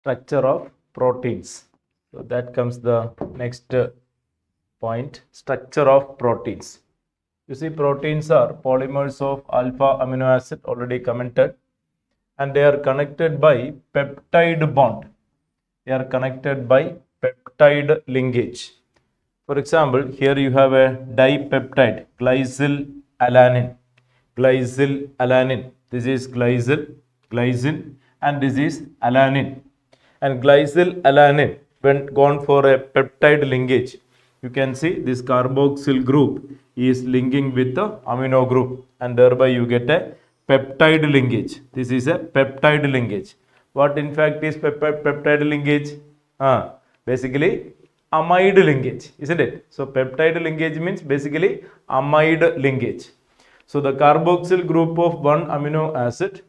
Structure of proteins. So that comes the next point, structure of proteins. You see, proteins are polymers of alpha amino acid, already commented, and they are connected by peptide bond. They are connected by peptide linkage. For example, here you have a dipeptide, glycyl alanine. Glycyl alanine. This is glycine, and this is alanine. And glycyl alanine, when gone for a peptide linkage, you can see this carboxyl group is linking with the amino group, and thereby you get a peptide linkage. This is a peptide linkage. What in fact is peptide linkage? Basically amide linkage, isn't it? So peptide linkage means basically amide linkage. So the carboxyl group of one amino acid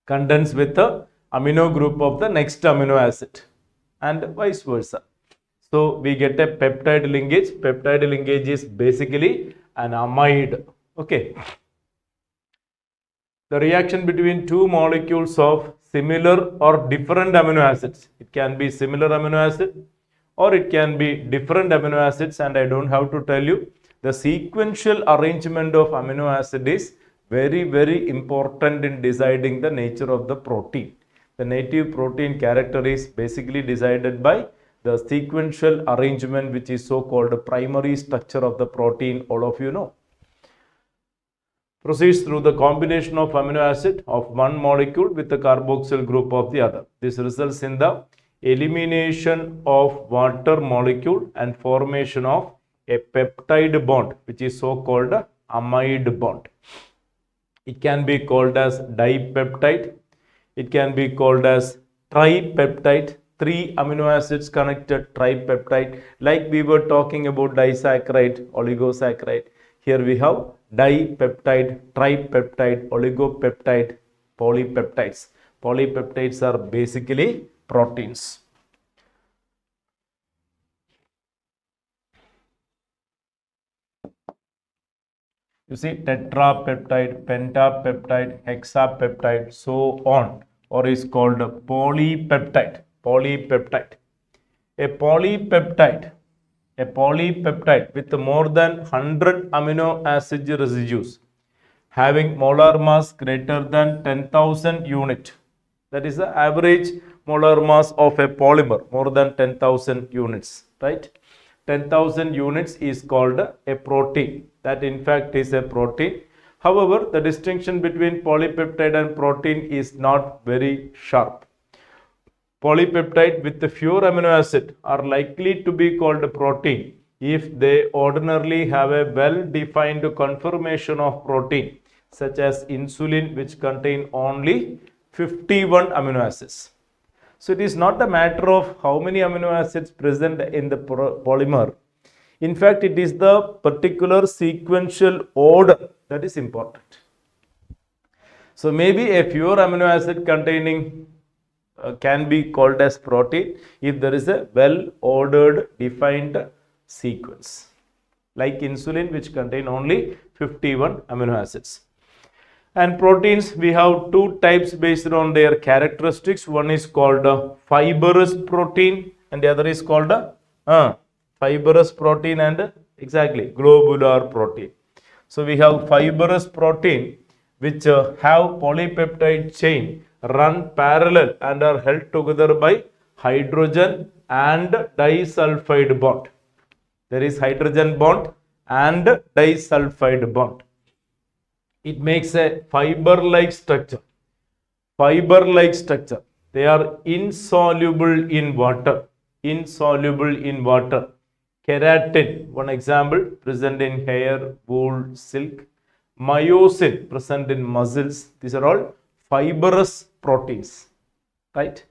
condense with the amino group of the next amino acid, and vice versa. So we get a peptide linkage. Peptide linkage is basically an amide. Okay. The reaction between two molecules of similar or different amino acids. It can be similar amino acid or it can be different amino acids, and I don't have to tell you, the sequential arrangement of amino acid is very, very important in deciding the nature of the protein. The native protein character is basically decided by the sequential arrangement, which is so called primary structure of the protein, all of you know. Proceeds through the combination of amino acid of one molecule with the carboxyl group of the other. This results in the elimination of water molecule and formation of a peptide bond, which is so called amide bond. It can be called as dipeptide. It can be called as tripeptide. Three amino acids connected tripeptide, like we were talking about disaccharide, oligosaccharide. Here we have dipeptide, tripeptide, oligopeptide, polypeptides. Polypeptides are basically proteins. You see, tetrapeptide, pentapeptide, hexapeptide, so on, or is called polypeptide. Polypeptide. A polypeptide with more than 100 amino acid residues having molar mass greater than 10,000 unit. That is the average molar mass of a polymer, more than 10,000 units, right? 10,000 units is called a protein. That in fact is a protein. However, the distinction between polypeptide and protein is not very sharp. Polypeptide with the fewer amino acid are likely to be called a protein if they ordinarily have a well-defined conformation of protein, such as insulin, which contain only 51 amino acids. So it is not a matter of how many amino acids present in the polymer. In fact, it is the particular sequential order that is important. So maybe a fewer amino acid containing can be called as protein if there is a well ordered defined sequence, like insulin, which contain only 51 amino acids. And proteins, we have two types based on their characteristics. One is called fibrous protein and the other is called fibrous protein and exactly globular protein. So we have fibrous protein which have polypeptide chain run parallel and are held together by hydrogen and disulfide bond. There is hydrogen bond and disulfide bond. It makes a fiber-like structure. Fiber-like structure. They are insoluble in water. Insoluble in water. Keratin, one example, present in hair, wool, silk. Myosin, present in muscles. These are all fibrous proteins, right?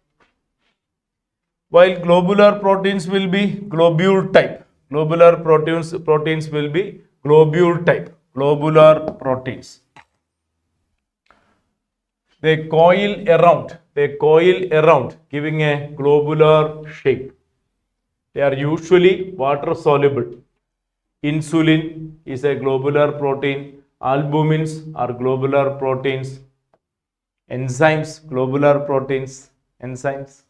While globular proteins will be globule type. Globular proteins will be globule type. Globular proteins. They coil around, giving a globular shape. They are usually water soluble. Insulin is a globular protein. Albumins are globular proteins. Enzymes, globular proteins. enzymes.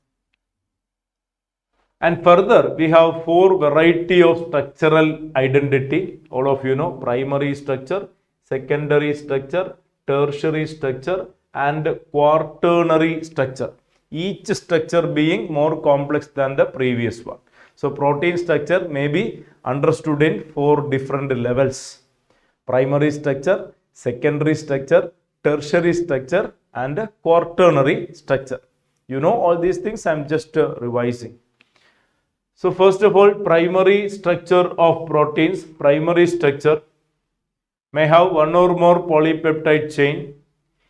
And further, we have 4 variety of structural identity. All of you know primary structure, secondary structure, tertiary structure, and quaternary structure. Each structure being more complex than the previous one. So, protein structure may be understood in 4 different levels. Primary structure, secondary structure, tertiary structure, and quaternary structure. You know all these things, I am just revising. So first of all, primary structure of proteins. Primary structure may have one or more polypeptide chain.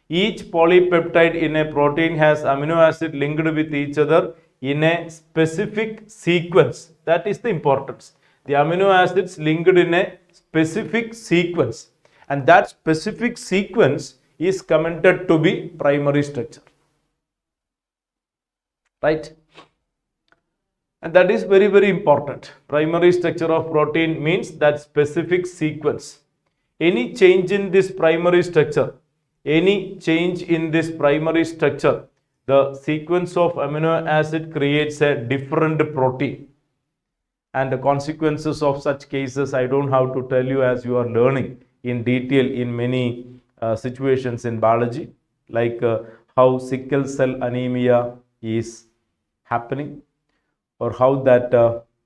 Each polypeptide in a protein has amino acid linked with each other in a specific sequence. That is the importance. The amino acids linked in a specific sequence, and that specific sequence is commented to be primary structure. Right? And that is very, very important. Primary structure of protein means that specific sequence. Any change in this primary structure, the sequence of amino acid creates a different protein. And the consequences of such cases, I don't have to tell you, as you are learning in detail in many situations in biology, like how sickle cell anemia is happening, or how that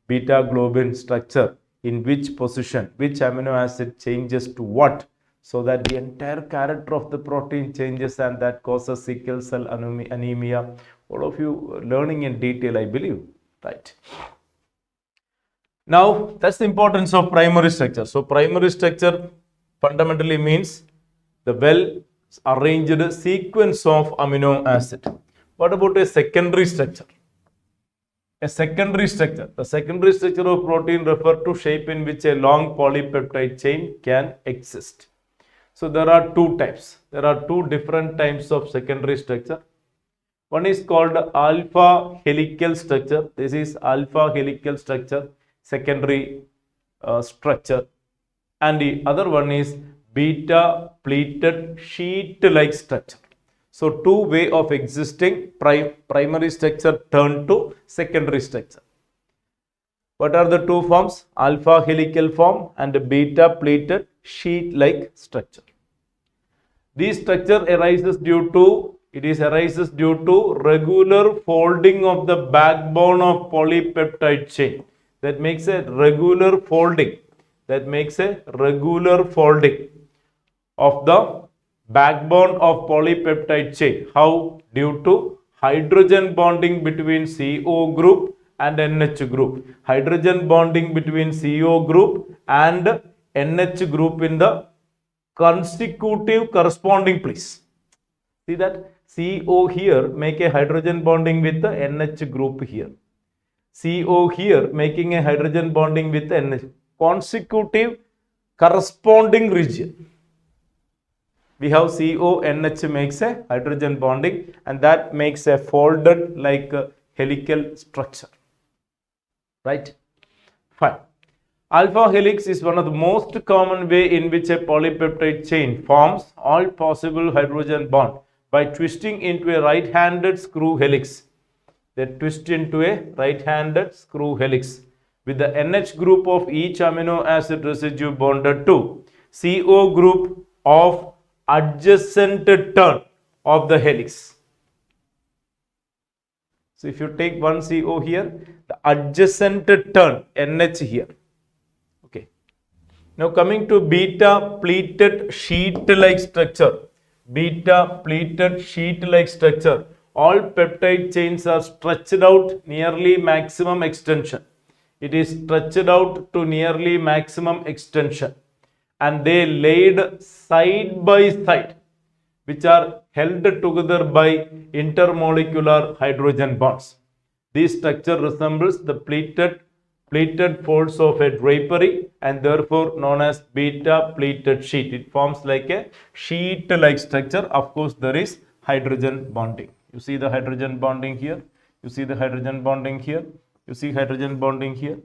beta globin structure, in which position, which amino acid changes to what, so that the entire character of the protein changes, and that causes sickle cell anemia. All of you learning in detail, I believe, right? Now, that's the importance of primary structure. So, primary structure fundamentally means the well arranged sequence of amino acid. What about a secondary structure? A secondary structure. The secondary structure of protein refers to shape in which a long polypeptide chain can exist. So there are 2 types. There are 2 different types of secondary structure. One is called alpha helical structure. This is alpha helical structure, secondary structure. And the other one is beta pleated sheet-like structure. So 2 way of existing primary structure turned to secondary structure. What are the 2 forms? Alpha helical form and beta pleated sheet-like structure. This structure arises due to regular folding of the backbone of polypeptide chain. That makes a regular folding. Of the backbone of polypeptide chain. How? Due to hydrogen bonding between CO group and NH group. Hydrogen bonding between CO group and NH group in the consecutive corresponding place. See that? CO here make a hydrogen bonding with the NH group here. CO here making a hydrogen bonding with the NH. Consecutive corresponding region. We have CONH makes a hydrogen bonding, and that makes a folded like a helical structure. Right? Fine. Alpha helix is one of the most common way in which a polypeptide chain forms all possible hydrogen bond by twisting into a right-handed screw helix. They twist into a right-handed screw helix with the NH group of each amino acid residue bonded to CO group of adjacent turn of the helix. So if you take one CO here, the adjacent turn NH here. Okay. Now coming to beta pleated sheet-like structure. Beta pleated sheet-like structure. All peptide chains are stretched out nearly maximum extension. It is stretched out to nearly maximum extension. And they laid side by side, which are held together by intermolecular hydrogen bonds. This structure resembles the pleated folds of a drapery and therefore known as beta pleated sheet. It forms like a sheet-like structure. Of course, there is hydrogen bonding. You see the hydrogen bonding here. You see the hydrogen bonding here. You see hydrogen bonding here.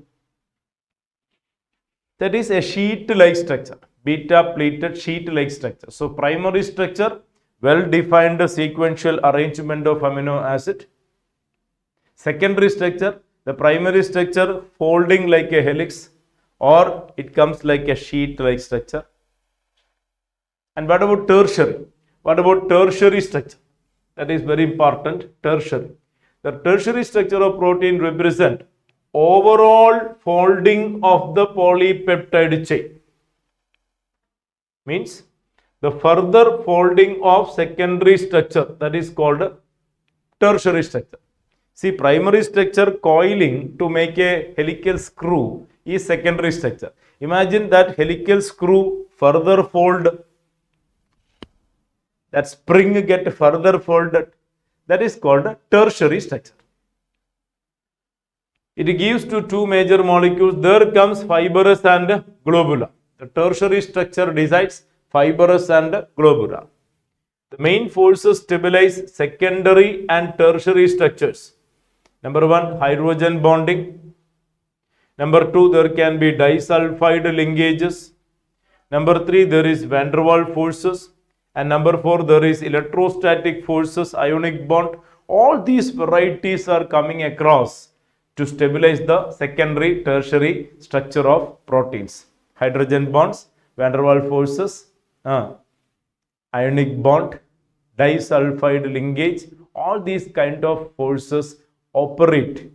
That is a sheet-like structure, beta pleated sheet-like structure. So primary structure, well-defined sequential arrangement of amino acid. Secondary structure, the primary structure folding like a helix, or it comes like a sheet-like structure. And what about tertiary? What about tertiary structure? That is very important, tertiary. The tertiary structure of protein represent overall folding of the polypeptide chain. Means the further folding of secondary structure, that is called tertiary structure. See, primary structure coiling to make a helical screw is secondary structure. Imagine that helical screw further fold, that spring get further folded, that is called tertiary structure. It gives to two major molecules, there comes fibrous and globular. The tertiary structure decides fibrous and globular. The main forces stabilize secondary and tertiary structures. Number one, hydrogen bonding. Number two, there can be disulfide linkages. Number three, there is van der Waals forces. And number four, there is electrostatic forces, ionic bond. All these varieties are coming across to stabilize the secondary, tertiary structure of proteins. Hydrogen bonds, van der Waals forces, ionic bond, disulfide linkage, all these kind of forces operate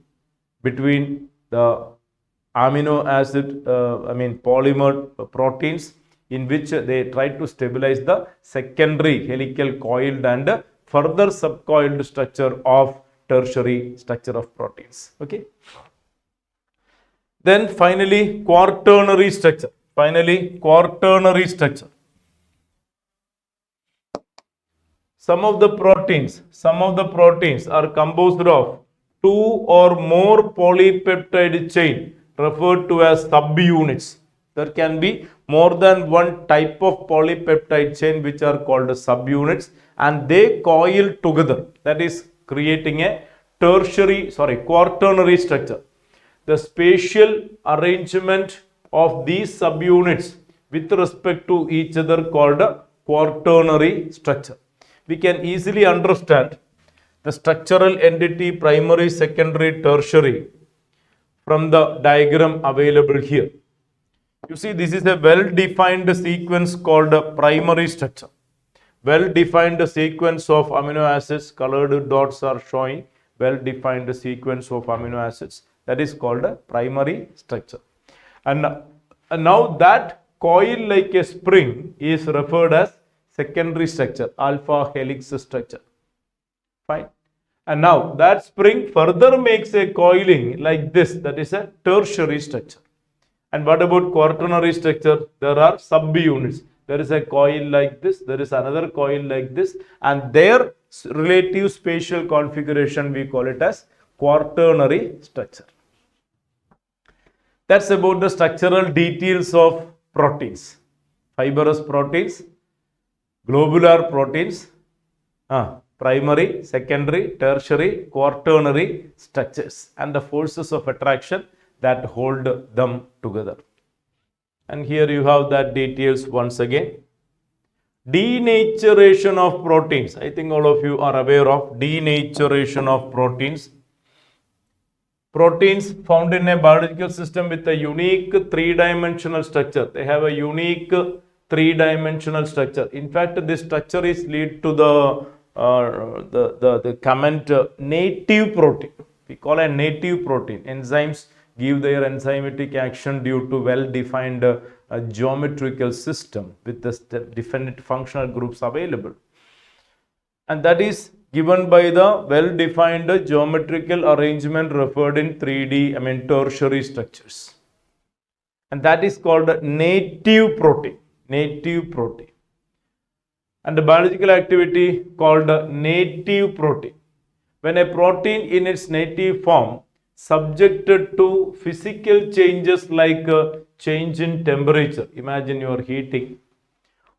between the amino acid, polymer proteins, in which they try to stabilize the secondary helical coiled and further subcoiled structure of tertiary structure of proteins. Okay. Then finally, quaternary structure. Some of the proteins are composed of two or more polypeptide chain referred to as subunits. There can be more than one type of polypeptide chain which are called subunits, and they coil together. That is creating a quaternary structure. The spatial arrangement of these subunits with respect to each other called a quaternary structure. We can easily understand the structural entity primary, secondary, tertiary from the diagram available here. You see, this is a well-defined sequence called a primary structure. Well-defined sequence of amino acids, colored dots are showing well-defined sequence of amino acids. That is called a primary structure. And now that coil like a spring is referred as secondary structure, alpha helix structure. Fine. And now that spring further makes a coiling like this, that is a tertiary structure. And what about quaternary structure? There are subunits. There is a coil like this, there is another coil like this, and their relative spatial configuration, we call it as quaternary structure. That's about the structural details of proteins. Fibrous proteins, globular proteins, primary, secondary, tertiary, quaternary structures, and the forces of attraction that hold them together. And here you have that details once again. Denaturation of proteins. I think all of you are aware of denaturation of proteins. Proteins found in a biological system with a unique three-dimensional structure. They have a unique three-dimensional structure. In fact, this structure is lead to the comment native protein. We call a native protein. Enzymes give their enzymatic action due to well-defined geometrical system with the definite functional groups available. And that is given by the well-defined geometrical arrangement referred in 3D, tertiary structures. And that is called native protein. Native protein. And the biological activity called native protein. When a protein in its native form subjected to physical changes like change in temperature, imagine you are heating,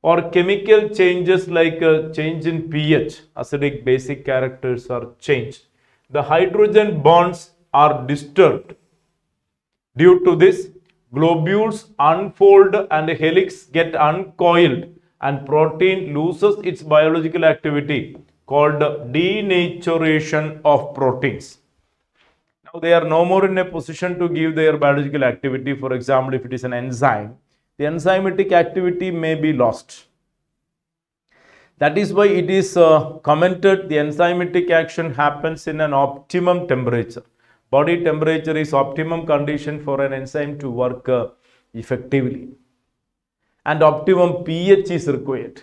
or chemical changes like change in pH, acidic basic characters are changed, the hydrogen bonds are disturbed. Due to this, globules unfold and helix get uncoiled and protein loses its biological activity called denaturation of proteins. Now they are no more in a position to give their biological activity. For example, if it is an enzyme, the enzymatic activity may be lost. That is why it is commented the enzymatic action happens in an optimum temperature. Body temperature is optimum condition for an enzyme to work effectively. And optimum pH is required.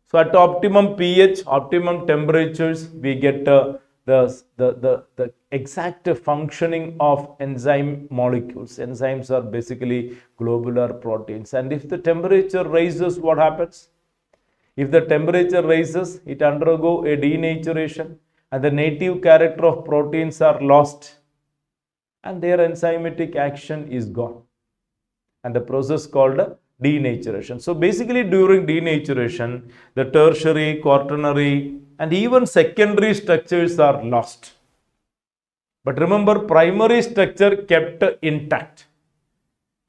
So at optimum pH, optimum temperatures, we get the exact functioning of enzyme molecules. Enzymes are basically globular proteins. And if the temperature rises, what happens? If the temperature rises, it undergo a denaturation and the native character of proteins are lost and their enzymatic action is gone. And the process called denaturation. So basically during denaturation, the tertiary, quaternary and even secondary structures are lost. But remember, primary structure kept intact.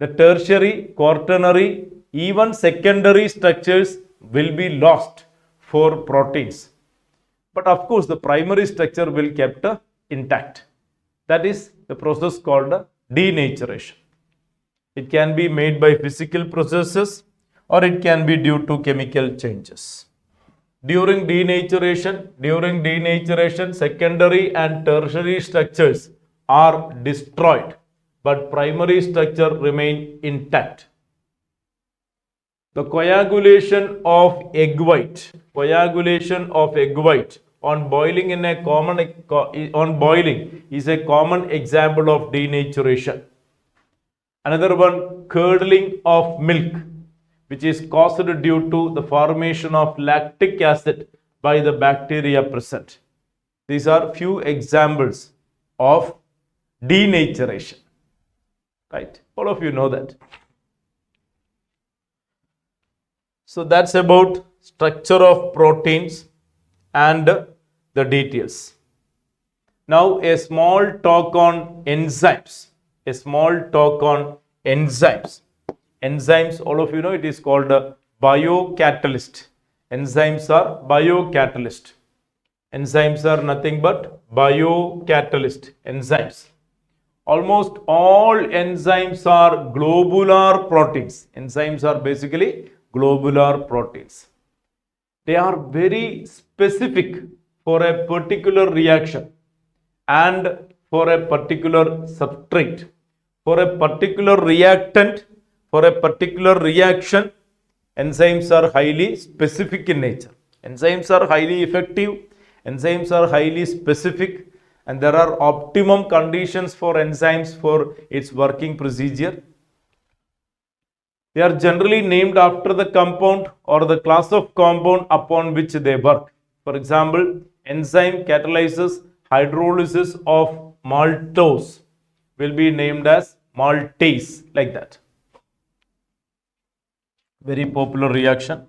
The tertiary, quaternary, even secondary structures will be lost for proteins. But of course, the primary structure will kept intact. That is the process called denaturation. It can be made by physical processes or it can be due to chemical changes. During denaturation, secondary and tertiary structures are destroyed, but primary structure remain intact. The coagulation of egg white on boiling is a common example of denaturation. Another one, curdling of milk, which is caused due to the formation of lactic acid by the bacteria present. These are few examples of denaturation. Right? All of you know that. So that's about structure of proteins and the details. Now a small talk on enzymes. Enzymes, all of you know, it is called a biocatalyst. Enzymes are biocatalyst. Enzymes are nothing but biocatalyst. Enzymes. Almost all enzymes are globular proteins. Enzymes are basically globular proteins. They are very specific for a particular reaction and for a particular substrate. For a particular reactant, for a particular reaction, enzymes are highly specific in nature. Enzymes are highly effective, enzymes are highly specific, and there are optimum conditions for enzymes for its working procedure. They are generally named after the compound or the class of compound upon which they work. For example, enzyme catalyzes hydrolysis of maltose will be named as maltase, like that. Very popular reaction.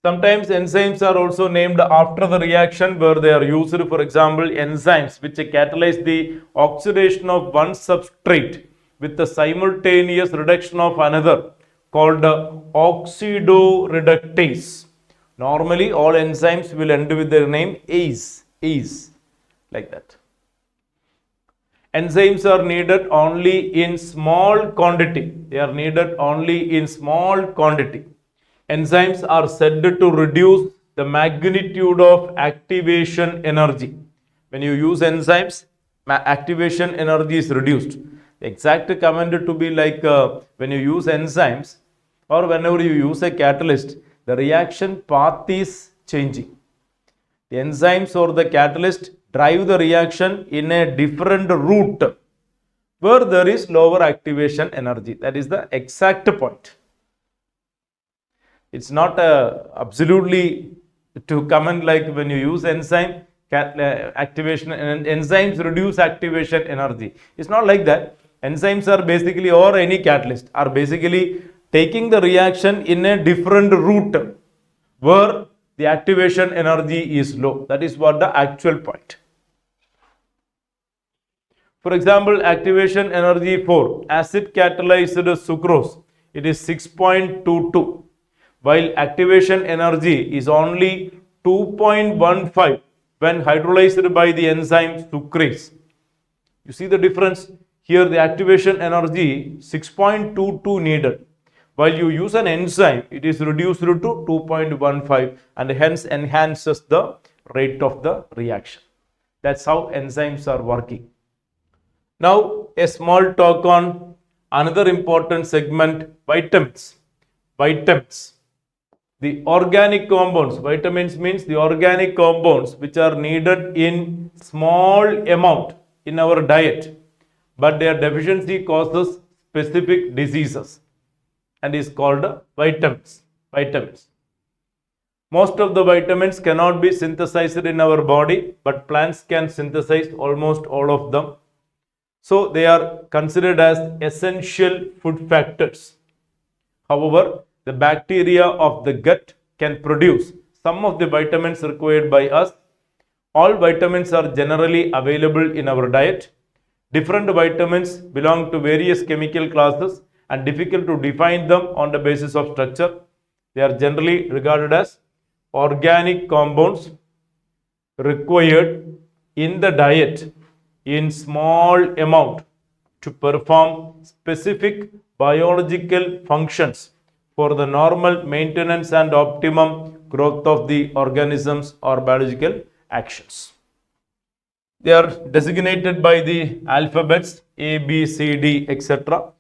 Sometimes enzymes are also named after the reaction where they are used. For example, enzymes which catalyze the oxidation of one substrate with the simultaneous reduction of another, called oxidoreductase. Normally all enzymes will end with their name ase, like that. Enzymes are needed only in small quantity. They are needed only in small quantity. Enzymes are said to reduce the magnitude of activation energy. When you use enzymes, activation energy is reduced. The exact comment to be like when you use enzymes or whenever you use a catalyst, the reaction path is changing. The enzymes or the catalyst drive the reaction in a different route where there is lower activation energy. That is the exact point. It's not absolutely to comment like when you use enzyme, activation and enzymes reduce activation energy. It's not like that. Enzymes are basically, or any catalyst, are basically taking the reaction in a different route where the activation energy is low. That is what the actual point. For example, activation energy for acid catalyzed sucrose, it is 6.22, while activation energy is only 2.15 when hydrolyzed by the enzyme sucrase. You see the difference? Here the activation energy 6.22 needed. While you use an enzyme, it is reduced to 2.15 and hence enhances the rate of the reaction. That's how enzymes are working. Now, a small talk on another important segment, vitamins. Vitamins. The organic compounds, vitamins means the organic compounds which are needed in small amount in our diet, but their deficiency causes specific diseases and is called vitamins. Vitamins. Most of the vitamins cannot be synthesized in our body, but plants can synthesize almost all of them. So they are considered as essential food factors. However, the bacteria of the gut can produce some of the vitamins required by us. All vitamins are generally available in our diet. Different vitamins belong to various chemical classes and difficult to define them on the basis of structure. They are generally regarded as organic compounds required in the diet in small amount to perform specific biological functions for the normal maintenance and optimum growth of the organisms or biological actions. They are designated by the alphabets A, B, C, D, etc.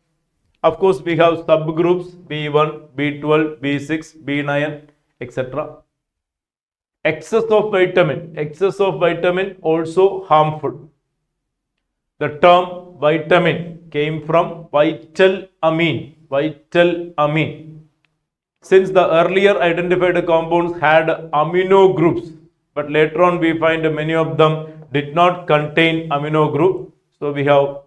Of course, we have subgroups B1, B12, B6, B9, etc. Excess of vitamin also harmful. The term vitamin came from vital amine. Since the earlier identified compounds had amino groups, but later on we find many of them did not contain amino group. So we are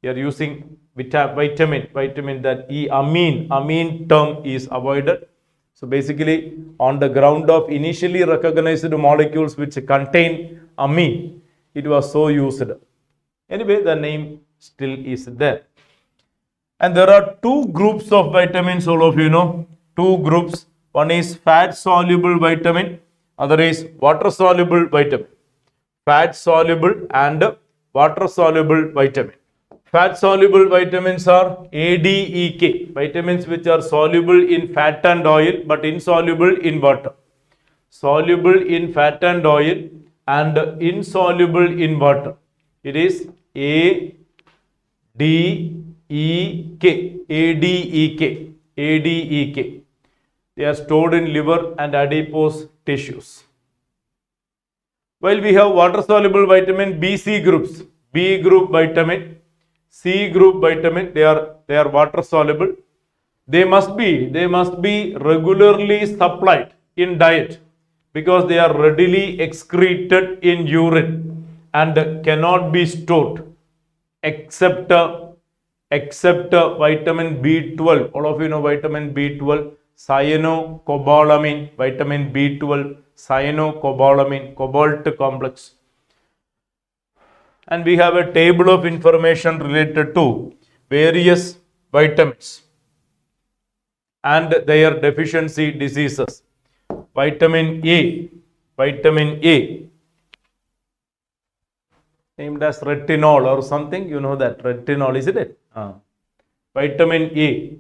using vitamin that amine term is avoided. So basically on the ground of initially recognized molecules which contain amine, it was so used. Anyway, the name still is there. And there are two groups of vitamins, all of you know. Two groups. One is fat soluble vitamin, other is water soluble vitamin. Fat soluble and water soluble vitamin. Fat soluble vitamins are ADEK, vitamins which are soluble in fat and oil but insoluble in water. Soluble in fat and oil and insoluble in water. It is ADEK. They are stored in liver and adipose tissues. While we have water soluble vitamin BC groups, B group vitamin, C group vitamin, they are water soluble. They must be regularly supplied in diet because they are readily excreted in urine and cannot be stored except vitamin B12. All of you know vitamin B12, cyanocobalamin, vitamin B12, cyanocobalamin, cobalt complex. And we have a table of information related to various vitamins and their deficiency diseases. Vitamin A, named as retinol or something, you know that retinol, isn't it? Vitamin A,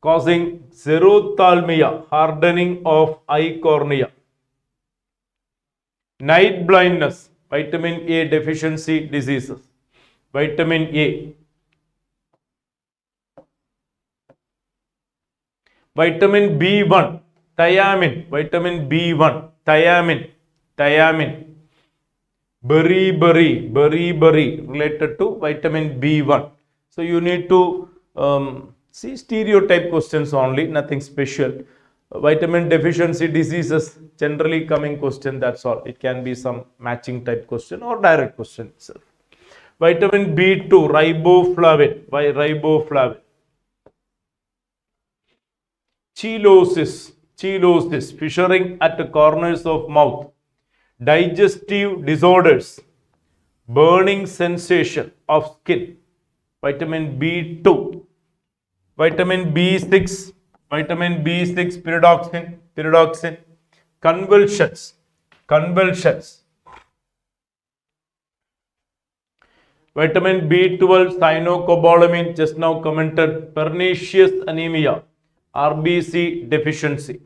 causing xerothalmia, hardening of eye cornea. Night blindness, vitamin A deficiency diseases. Vitamin A. Vitamin B1, thiamine, vitamin B1, thiamine. Berry related to vitamin B1. So you need to see stereotype questions only, nothing special. Vitamin deficiency diseases, generally coming question, that's all. It can be some matching type question or direct question itself. Vitamin B2, riboflavin. Why riboflavin? Chelosis, fissuring at the corners of mouth. Digestive disorders, burning sensation of skin. Vitamin B2. Vitamin B6, pyridoxine. Convulsions. Vitamin B12 cyanocobalamin, just now commented, pernicious anemia, RBC deficiency.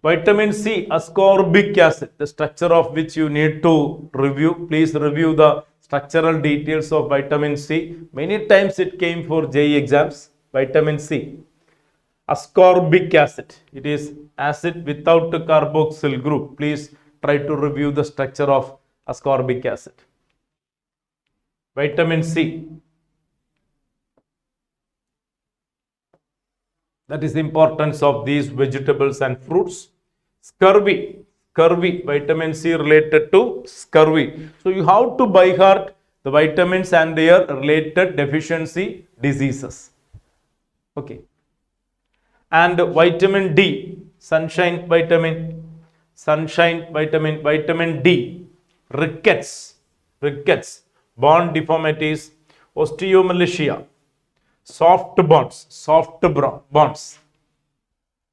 Vitamin C, ascorbic acid, the structure of which you need to review. Please review the structural details of vitamin C. Many times it came for JEE exams. Vitamin C, ascorbic acid. It is acid without a carboxyl group. Please try to review the structure of ascorbic acid. Vitamin C. That is the importance of these vegetables and fruits. Scurvy, vitamin C related to scurvy. So you have to by heart the vitamins and their related deficiency diseases. Okay. And vitamin D, sunshine vitamin, vitamin D, rickets, bone deformities, osteomalacia, soft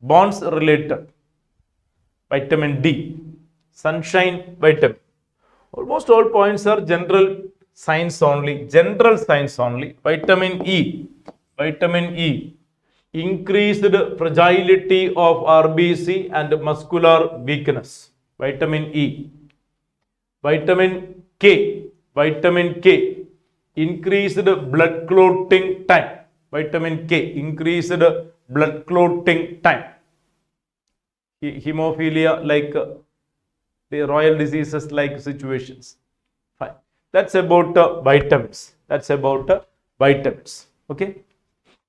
bonds related. Vitamin D, sunshine vitamin. Almost all points are general science only. Vitamin E, increased fragility of RBC and muscular weakness. Vitamin E. Vitamin K, increased blood clotting time. Vitamin K, increased blood clotting time. Hemophilia, like the royal diseases like situations. Fine. That's about vitamins. Okay.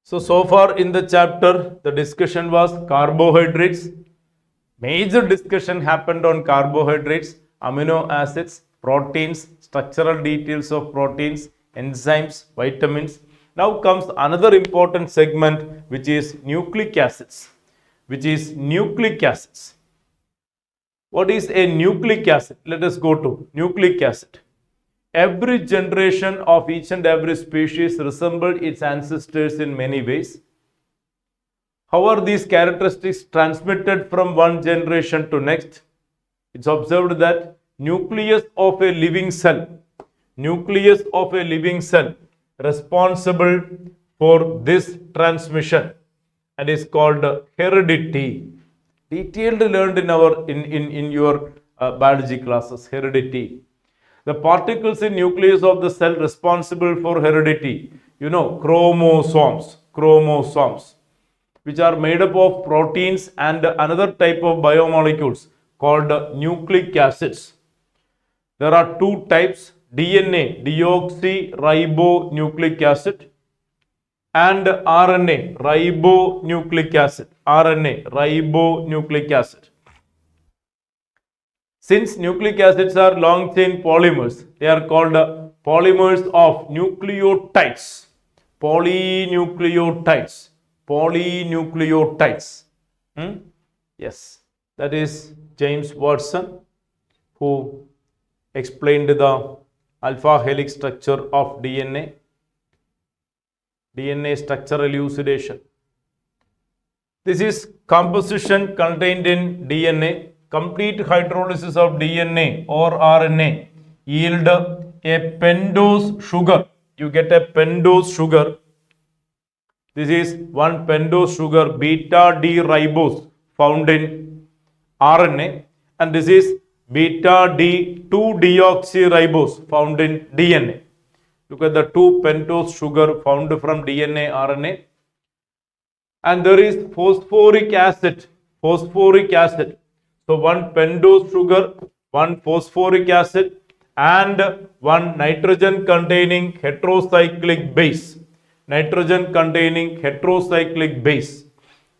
So far in the chapter, the discussion was carbohydrates. Major discussion happened on carbohydrates, amino acids, proteins, structural details of proteins, enzymes, vitamins. Now comes another important segment, which is nucleic acids. What is a nucleic acid? Let us go to nucleic acid. Every generation of each and every species resemble its ancestors in many ways. How are these characteristics transmitted from one generation to next? It's observed that nucleus of a living cell responsible for this transmission, and is called heredity. Detailed learned in your biology classes. Heredity. The particles in nucleus of the cell responsible for heredity, chromosomes, which are made up of proteins and another type of biomolecules called nucleic acids. There are two types: DNA, deoxyribonucleic acid, and RNA, ribonucleic acid. Since nucleic acids are long chain polymers, they are called polymers of nucleotides. Polynucleotides. Yes, that is James Watson, who explained the alpha helix structure of DNA. DNA structure elucidation. This is composition contained in DNA. Complete hydrolysis of DNA or RNA yield a pentose sugar. You get a pentose sugar. This is one pentose sugar, beta D ribose, found in RNA, and this is beta D 2-deoxyribose, found in DNA. Look at the two pentose sugar found from DNA, RNA. And there is phosphoric acid. So one pentose sugar, one phosphoric acid, and one nitrogen containing heterocyclic base.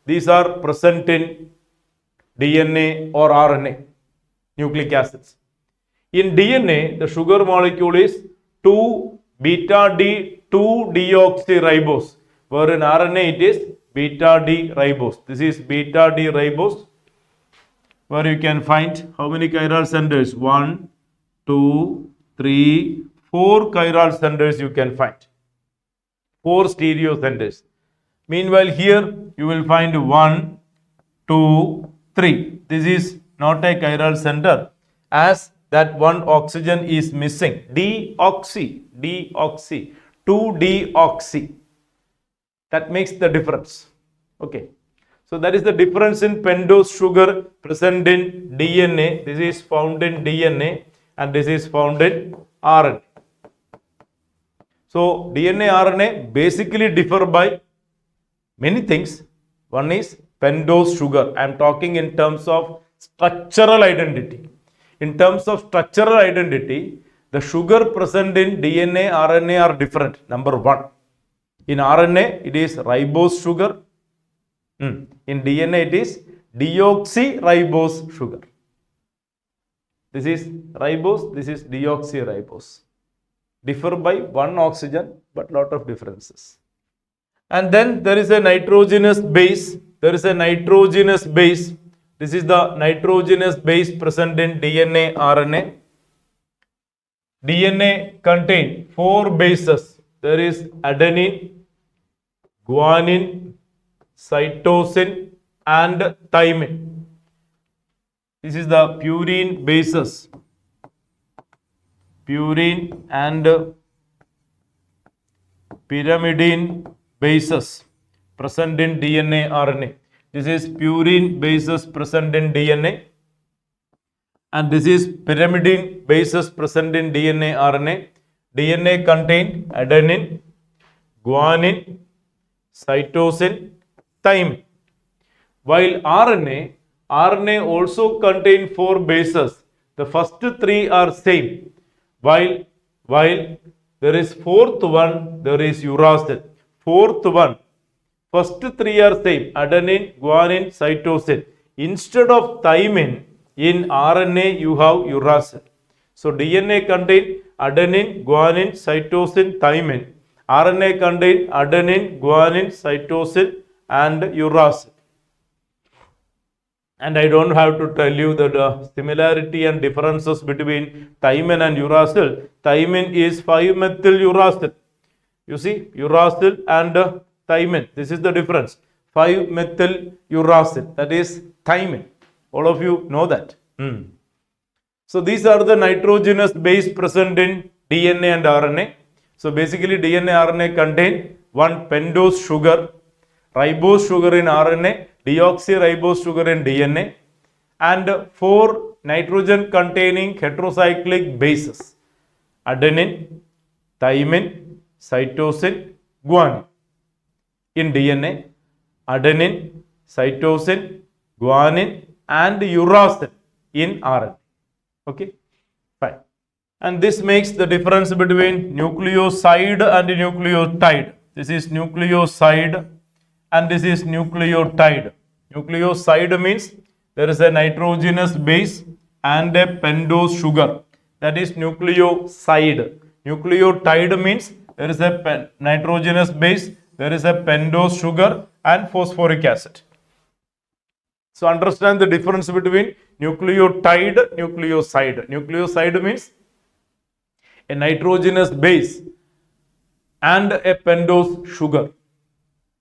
These are present in DNA or RNA, nucleic acids. In DNA, the sugar molecule is 2-beta D 2-deoxyribose, where in RNA it is beta D ribose. This is beta D ribose, where you can find how many chiral centers? 1, 2, 3, 4 chiral centers you can find. 4 stereo centers. Meanwhile, here you will find 1, 2, 3. This is not a chiral center, as that one oxygen is missing. Deoxy, 2-deoxy. That makes the difference. Okay. So that is the difference in pentose sugar present in DNA. This is found in DNA and this is found in RNA. So DNA, RNA basically differ by many things. One is pentose sugar. I am talking in terms of structural identity. In terms of structural identity, the sugar present in DNA, RNA are different. Number one. In RNA, it is ribose sugar. In DNA, it is deoxyribose sugar. This is ribose, this is deoxyribose. Differ by one oxygen, but lot of differences. And then there is a nitrogenous base. There is a nitrogenous base. This is the nitrogenous base present in DNA, RNA. DNA contain 4 bases. There is adenine, guanine, cytosine and thymine. This is the purine bases. Purine and pyrimidine bases present in DNA, RNA. This is purine bases present in DNA and this is pyrimidine bases present in DNA, RNA. DNA contain adenine, guanine, cytosine, thymine. While RNA also contain 4 bases. The first 3 are same. While there is 4th one, there is uracil. 4th one, first 3 are same. Adenine, guanine, cytosine. Instead of thymine, in RNA you have uracil. So DNA contain adenine, guanine, cytosine, thymine. RNA contain adenine, guanine, cytosine and uracil. And I don't have to tell you the similarity and differences between thymine and uracil. Thymine is 5-methyl-uracil. You see, uracil and thymine. This is the difference. 5-methyl-uracil. That is thymine. All of you know that. So these are the nitrogenous base present in DNA and RNA. So basically DNA, RNA contain one pentose sugar, ribose sugar in RNA, deoxyribose sugar in DNA and 4 nitrogen containing heterocyclic bases. Adenine, thymine, cytosine, guanine. In DNA, adenine, cytosine, guanine and uracil in RNA. Okay, fine. And this makes the difference between nucleoside and nucleotide. This is nucleoside and this is nucleotide. Nucleoside means there is a nitrogenous base and a pentose sugar. That is nucleoside. Nucleotide means there is a nitrogenous base, there is a pentose sugar and phosphoric acid. So understand the difference between nucleotide, nucleoside. Nucleoside means a nitrogenous base and a pentose sugar.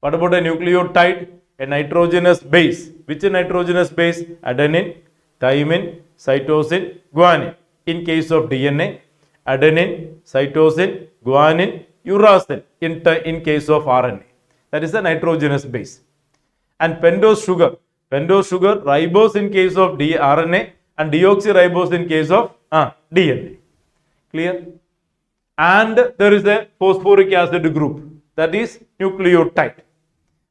What about a nucleotide? A nitrogenous base. Which nitrogenous base? Adenine, thymine, cytosine, guanine. In case of DNA, adenine, cytosine, guanine, uracil. In case of RNA. That is the nitrogenous base. And pentose sugar. Pentose sugar, ribose in case of RNA and deoxyribose in case of DNA. Clear? And there is a phosphoric acid group. That is nucleotide.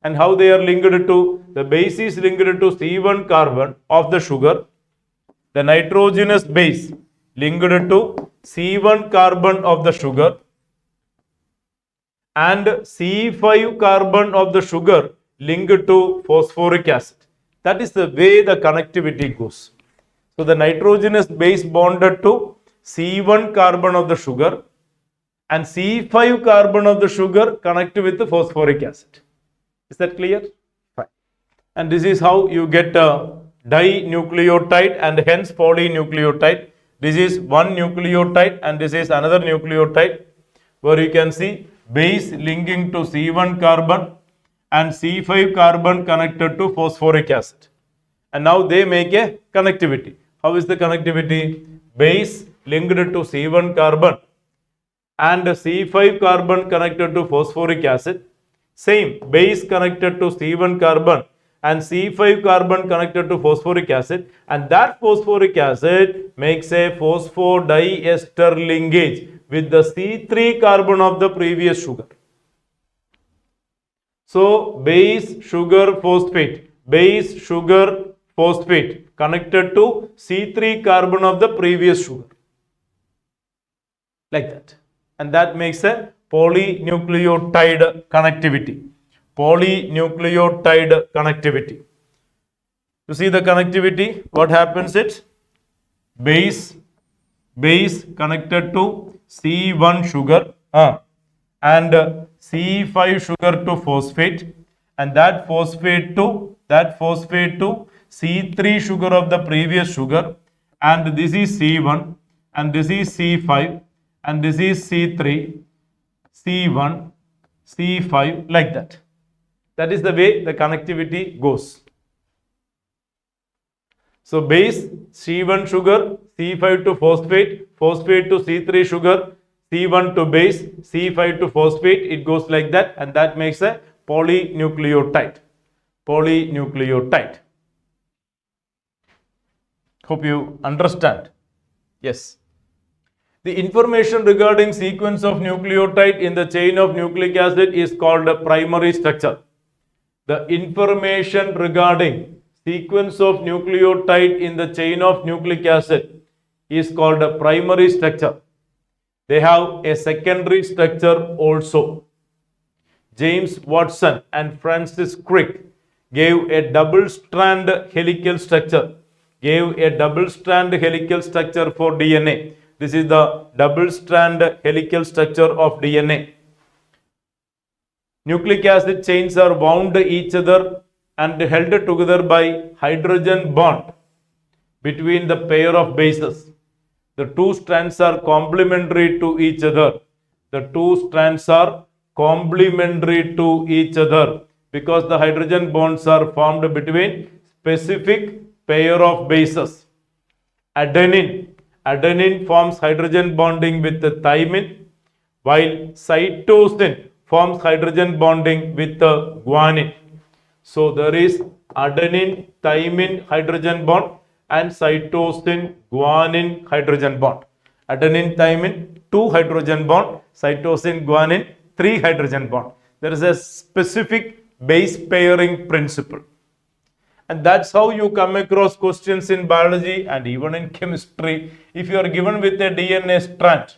And how they are linked to? The base is linked to C1 carbon of the sugar. The nitrogenous base linked to C1 carbon of the sugar. And C5 carbon of the sugar linked to phosphoric acid. That is the way the connectivity goes. So the nitrogenous base bonded to C1 carbon of the sugar and C5 carbon of the sugar connect with the phosphoric acid. Is that clear? Fine. And this is how you get a dinucleotide and hence polynucleotide. This is one nucleotide and this is another nucleotide where you can see base linking to C1 carbon and C5 carbon connected to phosphoric acid. And now they make a connectivity. How is the connectivity? base linked to C1 carbon and C5 carbon connected to phosphoric acid. Same base connected to C1 carbon and C5 carbon connected to phosphoric acid, and that phosphoric acid makes a phosphodiester linkage with the C3 carbon of the previous sugar. So base sugar phosphate connected to C3 carbon of the previous sugar, like that, and that makes a polynucleotide connectivity. Polynucleotide connectivity. You see the connectivity, what happens? It base connected to C1 sugar and C5 sugar to phosphate, and that phosphate to C3 sugar of the previous sugar, and this is C1 and this is C5 and this is C3, C1, C5, like that. That is the way the connectivity goes. So base C1 sugar, C5 to phosphate, phosphate to C3 sugar, C1 to base, C5 to phosphate, it goes like that, and that makes a polynucleotide. Polynucleotide. Hope you understand. Yes. The information regarding sequence of nucleotide in the chain of nucleic acid is called a primary structure. The information regarding sequence of nucleotide in the chain of nucleic acid is called a primary structure. They have a secondary structure also. James Watson and Francis Crick gave a double-strand helical structure. For DNA. This is the double-strand helical structure of DNA. Nucleic acid chains are wound each other and held together by hydrogen bond between the pair of bases. The two strands are complementary to each other. Because the hydrogen bonds are formed between specific pair of bases. Adenine forms hydrogen bonding with the thymine, while cytosine forms hydrogen bonding with the guanine. So there is adenine thymine hydrogen bond and cytosine guanine hydrogen bond. Adenine thymine 2 hydrogen bond, cytosine guanine 3 hydrogen bond. There is a specific base pairing principle. And that's how you come across questions in biology and even in chemistry. If you are given with a DNA strand,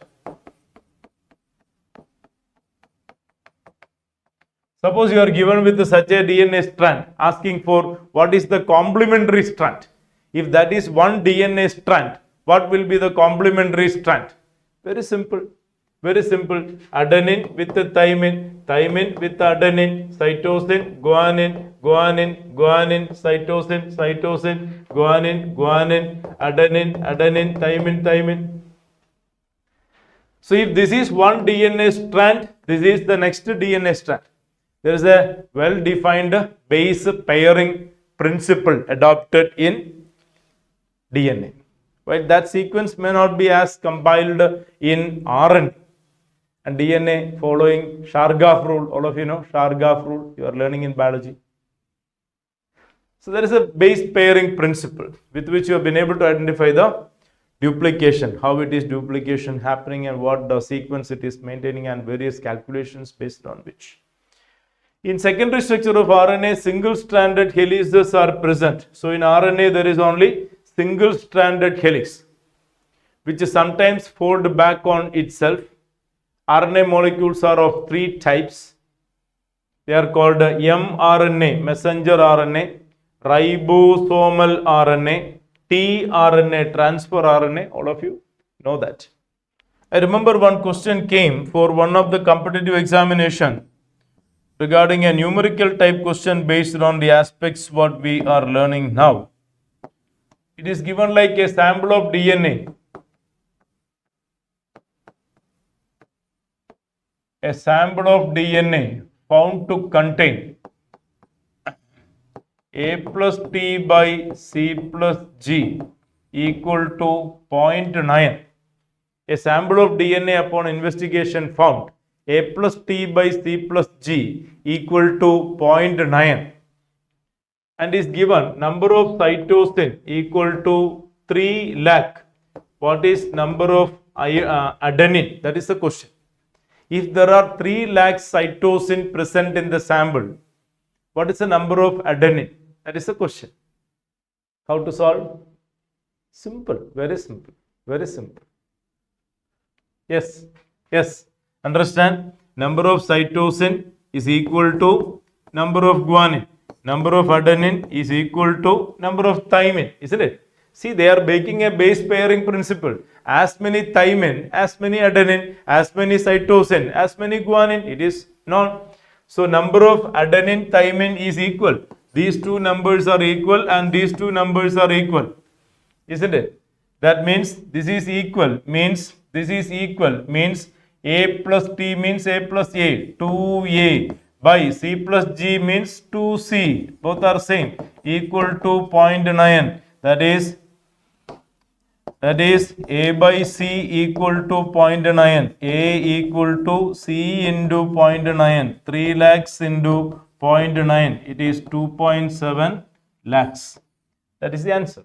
suppose you are given with such a DNA strand, asking for what is the complementary strand. If that is one DNA strand, what will be the complementary strand? Very simple. Adenine with the thymine, thymine with adenine, cytosine, guanine, cytosine, guanine, adenine, thymine. So if this is one DNA strand, this is the next DNA strand. There is a well-defined base pairing principle adopted in DNA. Well, that sequence may not be as compiled in RNA. And DNA following Chargaff rule, all of you know Chargaff rule, you are learning in biology. So there is a base pairing principle with which you have been able to identify the duplication, how it is duplication happening and what the sequence it is maintaining and various calculations based on which. In secondary structure of RNA, single-stranded helices are present. So in RNA there is only single-stranded helix, which is sometimes fold back on itself. RNA molecules are of 3 types. They are called mRNA, messenger RNA, ribosomal RNA, tRNA, transfer RNA. All of you know that. I remember one question came for one of the competitive examination regarding a numerical type question based on the aspects what we are learning now. It is given like a sample of DNA. A sample of DNA found to contain A plus T by C plus G equal to 0.9. A sample of DNA upon investigation found A plus T by C plus G equal to 0.9 and is given number of cytosine equal to 3 lakh. What is number of adenine? That is the question. If there are 3 lakh cytosine present in the sample, what is the number of adenine? That is the question. How to solve? Simple, very simple, very simple. Yes, yes, understand? Number of cytosine is equal to number of guanine. Number of adenine is equal to number of thymine, isn't it? See, they are making a base pairing principle. As many thymine, as many adenine, as many cytosine, as many guanine, it is not. So, number of adenine, thymine is equal. These two numbers are equal and these two numbers are equal, isn't it? That means this is equal, means this is equal, means A plus T means A plus A, 2A by C plus G means 2C, both are same, equal to 0.9. That is A by C equal to 0.9. A equal to C into 0.9. 3 lakhs into 0.9. It is 2.7 lakhs. That is the answer.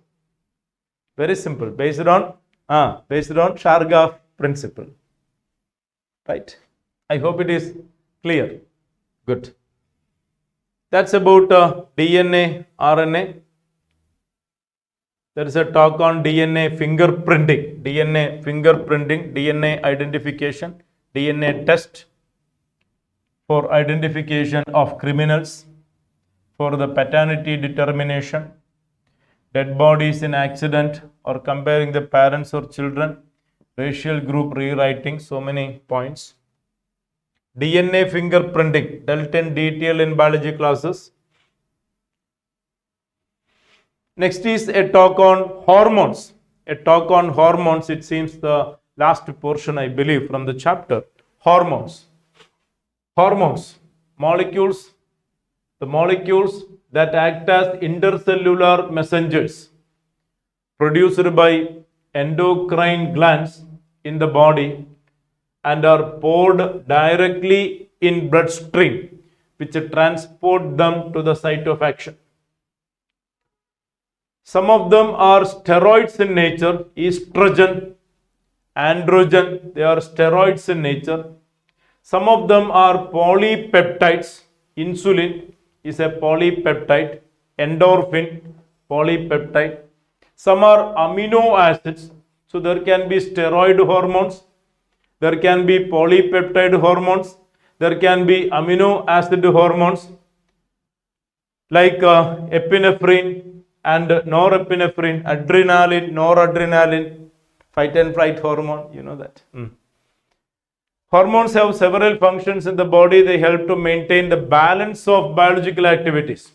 Very simple. Based on Shargaff principle. Right. I hope it is clear. Good. That's about DNA, RNA. There is a talk on DNA fingerprinting, DNA identification, DNA test for identification of criminals, for the paternity determination, dead bodies in accident or comparing the parents or children, racial group rewriting, so many points. DNA fingerprinting, dealt in detail in biology classes. Next is a talk on hormones. A talk on hormones, it seems the last portion, I believe, from the chapter. Hormones. Hormones, molecules, the molecules that act as intercellular messengers produced by endocrine glands in the body and are poured directly in bloodstream, which transport them to the site of action. Some of them are steroids in nature, estrogen, androgen, they are steroids in nature. Some of them are polypeptides, insulin is a polypeptide, endorphin, polypeptide. Some are amino acids, so there can be steroid hormones, there can be polypeptide hormones, there can be amino acid hormones like epinephrine and norepinephrine, adrenaline, noradrenaline, fight and flight hormone, you know that. Hormones have several functions in the body. They help to maintain the balance of biological activities.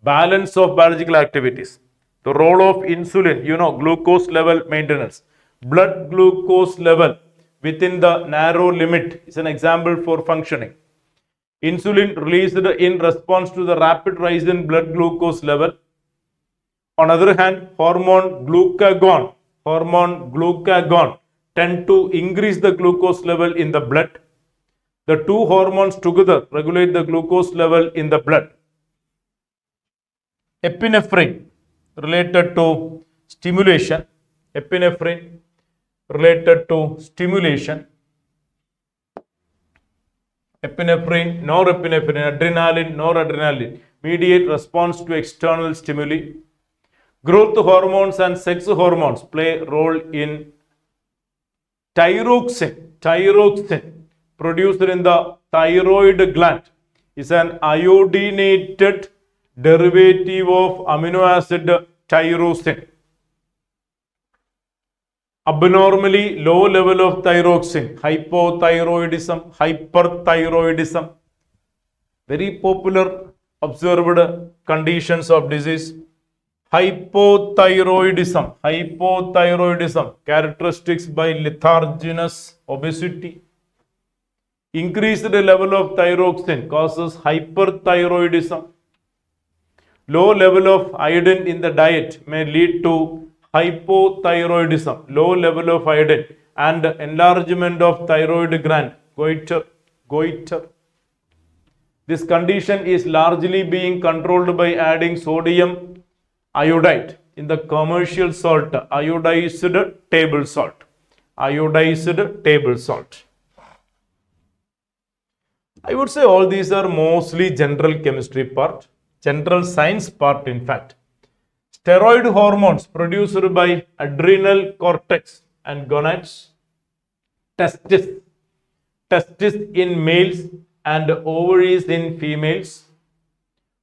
Balance of biological activities. The role of insulin, you know, glucose level maintenance. Blood glucose level within the narrow limit is an example for functioning. Insulin released in response to the rapid rise in blood glucose level. On the other hand, hormone glucagon tend to increase the glucose level in the blood. The two hormones together regulate the glucose level in the blood. Epinephrine related to stimulation. Epinephrine related to stimulation. Epinephrine, norepinephrine, adrenaline, noradrenaline mediate response to external stimuli. Growth hormones and sex hormones play a role in thyroxine produced in the thyroid gland is an iodinated derivative of amino acid tyrosine. Abnormally low level of thyroxine, hypothyroidism, hyperthyroidism, very popular observed conditions of disease. Hypothyroidism, characteristics by letharginous obesity. Increased level of thyroxine causes hyperthyroidism. Low level of iodine in the diet may lead to hypothyroidism, low level of iodine, and enlargement of thyroid gland, goiter. This condition is largely being controlled by adding sodium iodide in the commercial salt, iodized table salt. Iodized table salt. I would say all these are mostly general chemistry part, general science part in fact. Steroid hormones produced by adrenal cortex and gonads, testis in males and ovaries in females.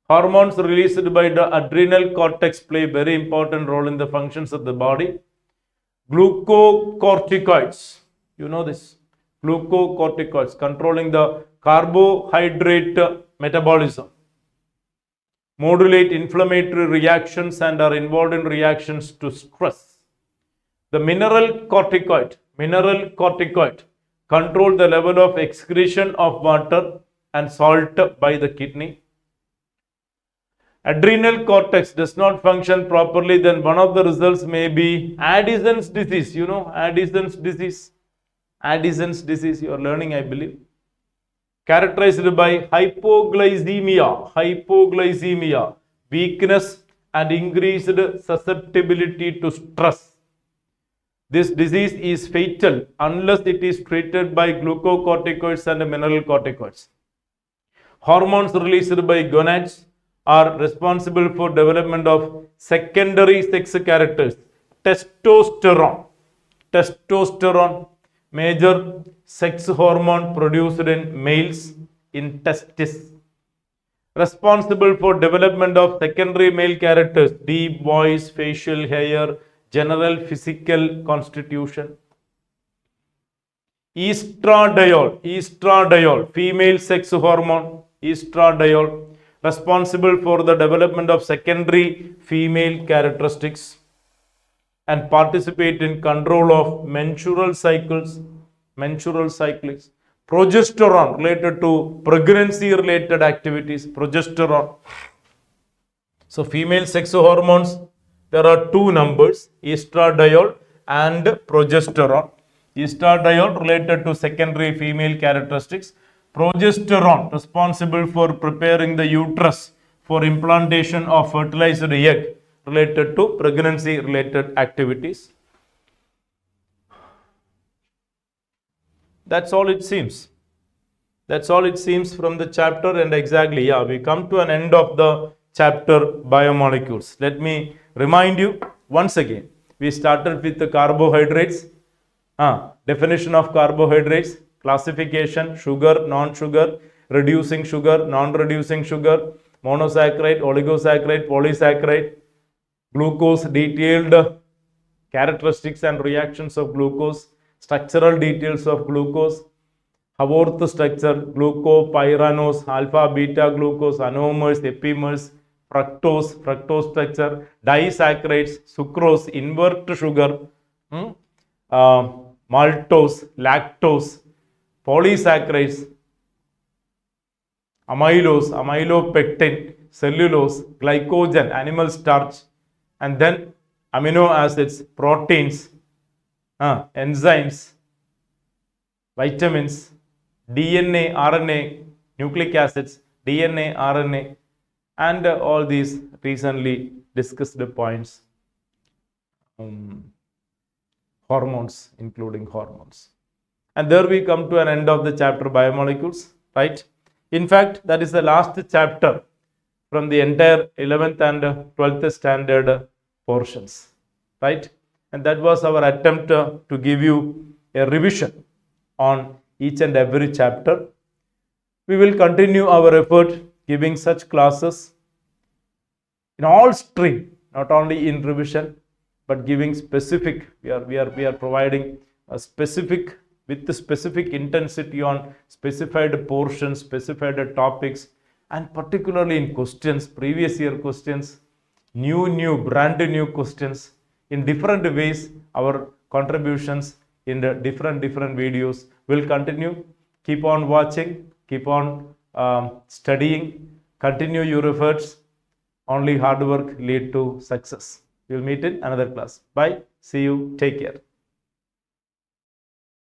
Hormones released by the adrenal cortex play a very important role in the functions of the body. Glucocorticoids, you know this, glucocorticoids controlling the carbohydrate metabolism, modulate inflammatory reactions and are involved in reactions to stress. The mineral corticoid control the level of excretion of water and salt by the kidney. Adrenal cortex does not function properly, then one of the results may be Addison's disease. You know Addison's disease. Addison's disease, you are learning, I believe. Characterized by hypoglycemia, weakness, and increased susceptibility to stress. This disease is fatal unless it is treated by glucocorticoids and mineral corticoids. Hormones released by gonads are responsible for development of secondary sex characters. Testosterone, major sex hormone produced in males in testis. Responsible for development of secondary male characters, deep voice, facial hair, general physical constitution. Estradiol, female sex hormone, estradiol, responsible for the development of secondary female characteristics and participate in control of menstrual cycles. Progesterone related to pregnancy related activities, progesterone. So female sex hormones, there are two numbers, estradiol and progesterone. Estradiol related to secondary female characteristics. Progesterone responsible for preparing the uterus for implantation of fertilized egg related to pregnancy related activities. That's all it seems. That's all it seems from the chapter, and exactly, yeah, we come to an end of the chapter biomolecules. Let me remind you once again. We started with the carbohydrates, definition of carbohydrates, classification, sugar, non-sugar, reducing sugar, non-reducing sugar, monosaccharide, oligosaccharide, polysaccharide, glucose, detailed characteristics and reactions of glucose, structural details of glucose, Haworth structure, glucopyranose, alpha, beta glucose, anomers, epimers, fructose structure, disaccharides, sucrose, invert sugar, maltose, lactose, polysaccharides, amylose, amylopectin, cellulose, glycogen, animal starch, and then amino acids, proteins, enzymes, vitamins, DNA, RNA, nucleic acids, DNA, RNA, and all these recently discussed points, hormones, including hormones. And there we come to an end of the chapter biomolecules, right? In fact, that is the last chapter from the entire 11th and 12th standard portions, right? And that was our attempt to give you a revision on each and every chapter. We will continue our effort giving such classes in all stream, not only in revision, but giving specific. We are providing a specific, with the specific intensity on specified portions, specified topics, and particularly in questions, previous year questions, brand new questions, in different ways. Our contributions in the different videos will continue. Keep on watching, keep on studying, continue your efforts. Only hard work lead to success. We will meet in another class. Bye. See you. Take care.